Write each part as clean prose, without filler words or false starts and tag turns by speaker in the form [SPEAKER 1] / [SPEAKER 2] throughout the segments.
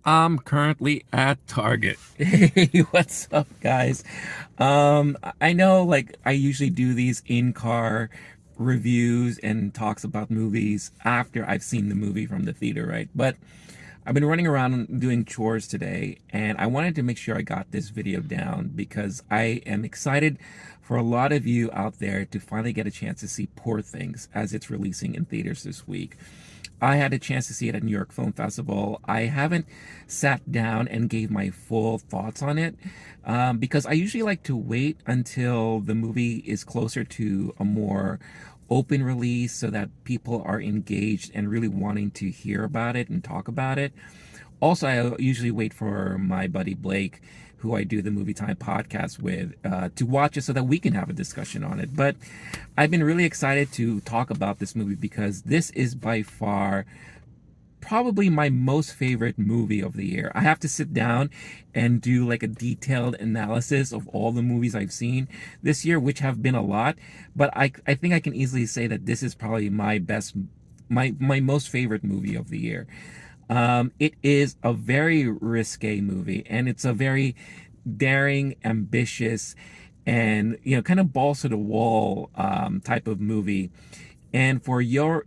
[SPEAKER 1] I'm currently at Target. Hey, what's up, guys? I know, like, I usually do these in-car reviews and talks about movies after I've seen the movie from the theater, right? But I've been running around doing chores today, and I wanted to make sure I got this video down because I am excited for a lot of you out there to finally get a chance to see Poor Things as it's releasing in theaters this week. I had a chance to see it at New York Film Festival. I haven't sat down and gave my full thoughts on it because I usually like to wait until the movie is closer to a more open release so that people are engaged and really wanting to hear about it and talk about it. Also, I usually wait for my buddy Blake, who I do the Movie Time podcast with, to watch it so that we can have a discussion on it. But I've been really excited to talk about this movie because this is by far probably my most favorite movie of the year. I have to sit down and do like a detailed analysis of all the movies I've seen this year, which have been a lot. But I think I can easily say that this is probably my most favorite movie of the year. It is a very risque movie, and it's a very daring, ambitious, and kind of balls to the wall type of movie. And for Yorgos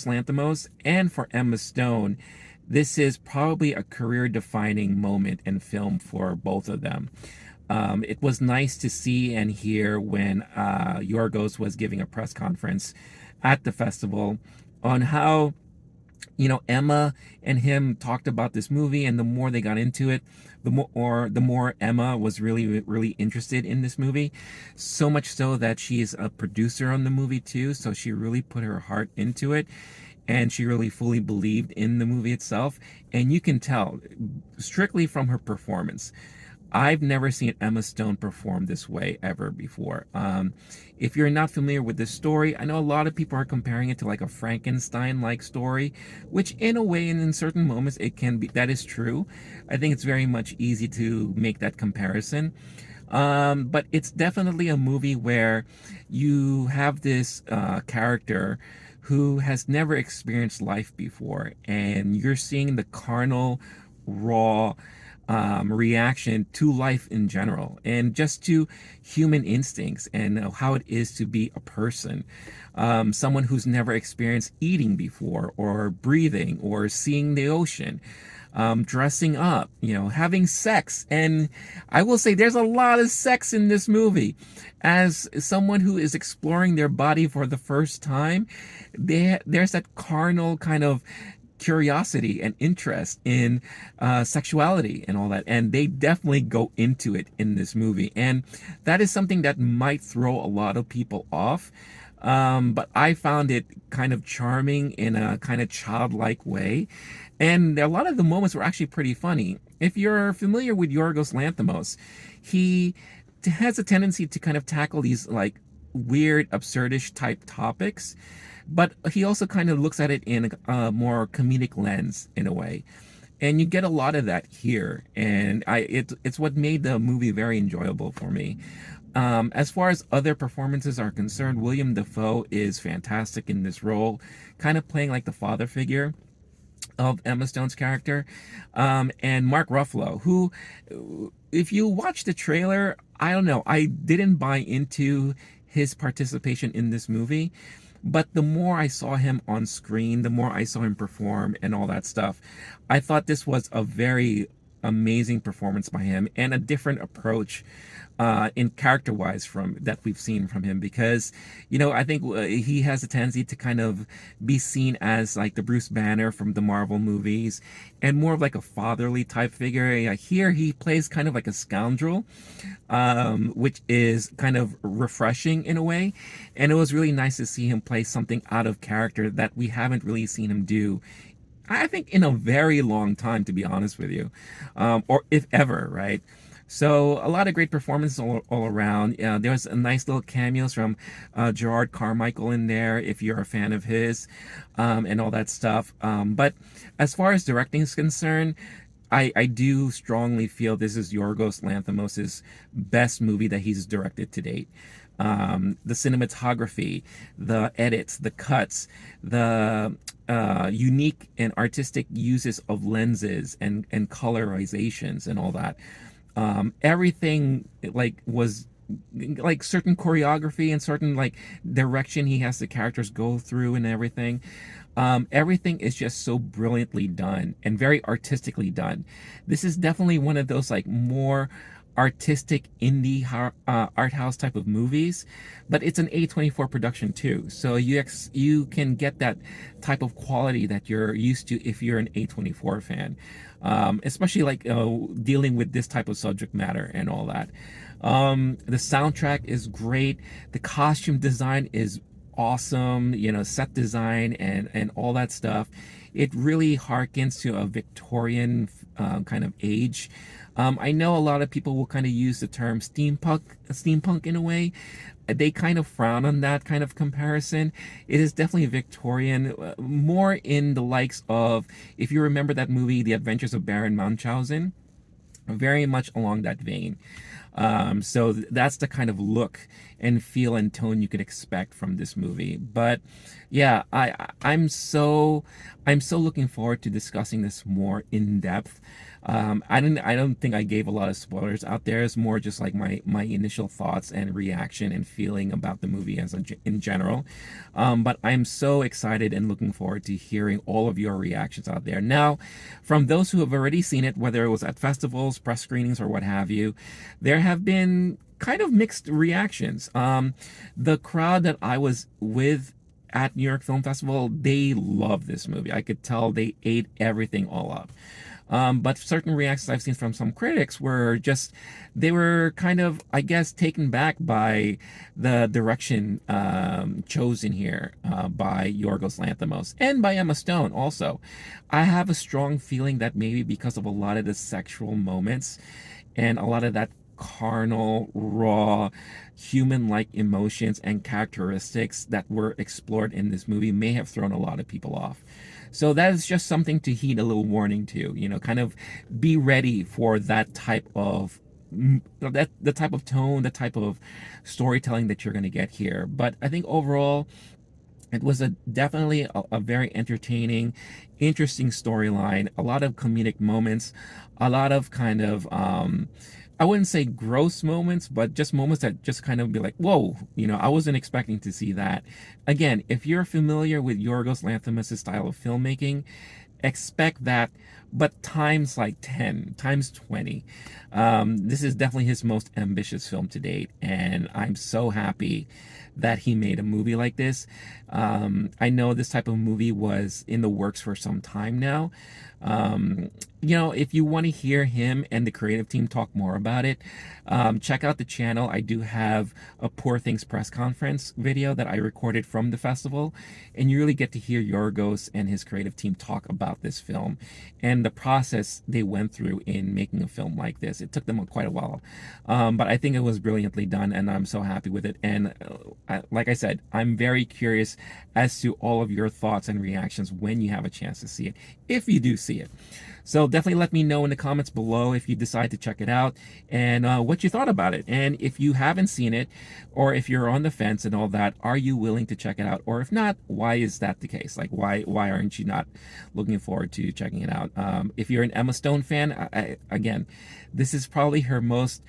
[SPEAKER 1] Lanthimos and for Emma Stone, this is probably a career-defining moment in film for both of them. It was nice to see and hear when Yorgos was giving a press conference at the festival on how Emma and him talked about this movie, and the more they got into it, the more Emma was really interested in this movie. So much so that she's a producer on the movie too, so she really put her heart into it, and she really fully believed in the movie itself. And you can tell strictly from her performance. I've never seen Emma Stone perform this way ever before. If you're not familiar with this story, I know a lot of people are comparing it to like a Frankenstein-like story, which in a way and in certain moments it can be, that is true. I think it's very much easy to make that comparison. But it's definitely a movie where you have this character who has never experienced life before, and you're seeing the carnal, raw reaction to life in general and just to human instincts and how it is to be a person. Someone who's never experienced eating before, or breathing, or seeing the ocean, dressing up, having sex. And I will say there's a lot of sex in this movie. As someone who is exploring their body for the first time, there's that carnal kind of curiosity and interest in sexuality and all that, and they definitely go into it in this movie, and that is something that might throw a lot of people off, but I found it kind of charming in a kind of childlike way, and a lot of the moments were actually pretty funny. If you're familiar with Yorgos Lanthimos, he has a tendency to kind of tackle these like weird, absurdish type topics, but he also kind of looks at it in a more comedic lens in a way. And you get a lot of that here, and it's what made the movie very enjoyable for me. As far as other performances are concerned, Willem Dafoe is fantastic in this role, kind of playing like the father figure of Emma Stone's character. And Mark Ruffalo, who, if you watch the trailer, I don't know, I didn't buy into his participation in this movie. But the more I saw him on screen, the more I saw him perform and all that stuff, I thought this was a very amazing performance by him and a different approach in character-wise from that we've seen from him, because I think he has a tendency to kind of be seen as like the Bruce Banner from the Marvel movies, and more of like a fatherly type figure. Here he plays kind of like a scoundrel, which is kind of refreshing in a way, and it was really nice to see him play something out of character that we haven't really seen him do, I think, in a very long time, to be honest with you, or if ever, right? So a lot of great performances all around. There was a nice little cameos from Gerard Carmichael in there, if you're a fan of his, and all that stuff. But as far as directing is concerned, I do strongly feel this is Yorgos Lanthimos' best movie that he's directed to date. the cinematography, the edits, the cuts, the unique and artistic uses of lenses and colorizations and all that. Everything like was like certain choreography and certain like direction he has the characters go through and everything. Everything is just so brilliantly done and very artistically done. This is definitely one of those like more artistic indie art house type of movies, but it's an A24 production too, so you can get that type of quality that you're used to if you're an A24 fan, especially like dealing with this type of subject matter and all that. The soundtrack is great. The costume design is awesome, set design and all that stuff. It really harkens to a Victorian kind of age. I know a lot of people will kind of use the term steampunk in a way. They kind of frown on that kind of comparison. It is definitely Victorian, more in the likes of, if you remember that movie, The Adventures of Baron Munchausen, very much along that vein. So that's the kind of look and feel and tone you could expect from this movie. But yeah, I'm so looking forward to discussing this more in depth. I don't think I gave a lot of spoilers out there. It's more just like my initial thoughts and reaction and feeling about the movie in general. But I'm so excited and looking forward to hearing all of your reactions out there. Now, from those who have already seen it, whether it was at festivals, press screenings, or what have you, there have been kind of mixed reactions. The crowd that I was with at New York Film Festival, they loved this movie. I could tell they ate everything all up. But certain reactions I've seen from some critics were just, they were kind of, I guess, taken back by the direction chosen here by Yorgos Lanthimos and by Emma Stone also. I have a strong feeling that maybe because of a lot of the sexual moments and a lot of that carnal, raw, human-like emotions and characteristics that were explored in this movie may have thrown a lot of people off. So that is just something to heed a little warning to, kind of be ready for that type of the type of tone, the type of storytelling that you're going to get here. But I think overall, it was definitely a very entertaining, interesting storyline, a lot of comedic moments, a lot of kind of I wouldn't say gross moments, but just moments that just kind of be like, whoa, I wasn't expecting to see that. Again, if you're familiar with Yorgos Lanthimos' style of filmmaking, expect that, but times like 10, times 20. This is definitely his most ambitious film to date, and I'm so happy that he made a movie like this. I know this type of movie was in the works for some time now. If you want to hear him and the creative team talk more about it, check out the channel. I do have a Poor Things press conference video that I recorded from the festival, and you really get to hear Yorgos and his creative team talk about this film and the process they went through in making a film like this. It took them quite a while, but I think it was brilliantly done, and I'm so happy with it. And like I said, I'm very curious as to all of your thoughts and reactions when you have a chance to see it, if you do see it. So definitely let me know in the comments below if you decide to check it out and what you thought about it. And if you haven't seen it, or if you're on the fence and all that, are you willing to check it out? Or if not, why is that the case? Like, why aren't you not looking forward to checking it out? If you're an Emma Stone fan, again, this is probably her most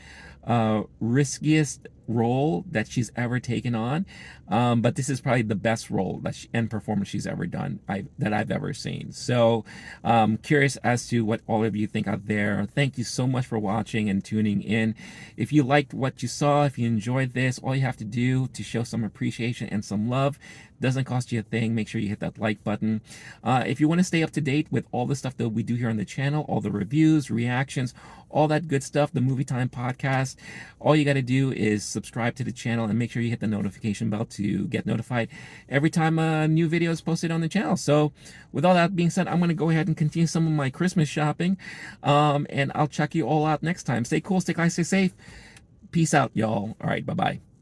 [SPEAKER 1] riskiest role that she's ever taken on, but this is probably the best role and performance she's ever done that I've ever seen. So curious as to what all of you think out there. Thank you so much for watching and tuning in. If you liked what you saw, if you enjoyed this, all you have to do to show some appreciation and some love, doesn't cost you a thing. Make sure you hit that like button. If you want to stay up to date with all the stuff that we do here on the channel, all the reviews, reactions, all that good stuff, the Movie Time podcast, all you got to do is subscribe to the channel and make sure you hit the notification bell to get notified every time a new video is posted on the channel. So with all that being said, I'm going to go ahead and continue some of my Christmas shopping, and I'll check you all out next time. Stay cool, stay kind, stay safe. Peace out, y'all. All right, bye-bye.